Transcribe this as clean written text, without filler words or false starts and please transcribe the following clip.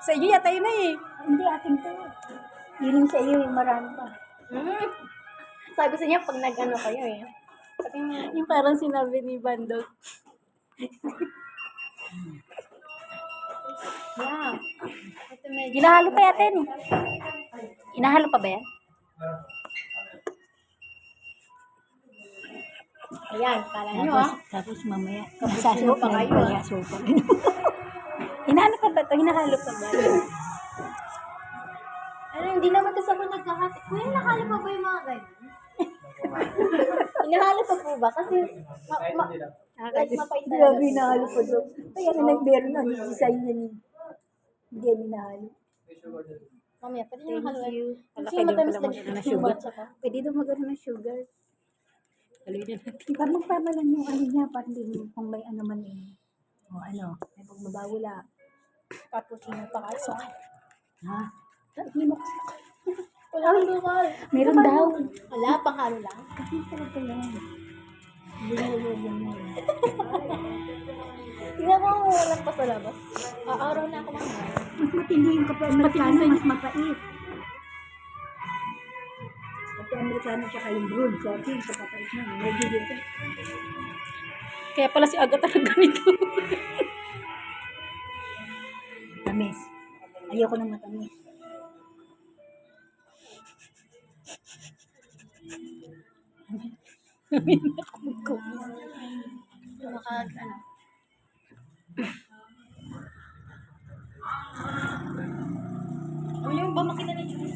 Sa inyo yata yun na eh. Hindi, akin to. Yun yung sa iyo, yung marami pa. Sabi sa niya, pag nag-ano kayo eh. Sabi mo, Yung parang sinabi ni Bandog. yeah. Ito medyo... Hinahalo pa yata yun eh. Hinahalo pa ba yan? Ayan, kala nyo ah. Tapos mamaya, Kapusin pa kayo, ah. sopa. Hinahalo pa ba ito? Hinahalo pa ba? Ano, hindi naman kasi ako nagkakati. Kuya, nakala pa ba yung mga ganyan? Inahalo pa po ba? Kasi, like, mapait talaga. Grabe, nahalo pa doon. Kaya na nag-bear na, hindi sa'yo yan eh. Hindi yan inahalo. Mamaya, pwede nyo haluan. Wala Kasi kayo matamis pala lang magano ng yung sugar. matcha pa. Pwede daw magano ng sugar. Haluin na natin. Iba magpamalan yung ano niya, parang din kung may ano man eh. O ano, may pagmabawala. Cappuccino pa kayo. Ha? Hindi mo Wala akong sukal. meron daw. Wala, panghalo lang. Kasi talaga yan. Binulog yan na yan. Tingnan mo kung walang pa sa labas. Araw na ako mamaya. Mas matindi yung kape Amerikano, mas mapait. Kape Amerikano tsaka yung brewed coffee, sa papait na. Medyo dito. Kaya pala si Aga talaga ganito. Tamis. Ayoko ng matamis. Ano. O yung ba makita ni Jules?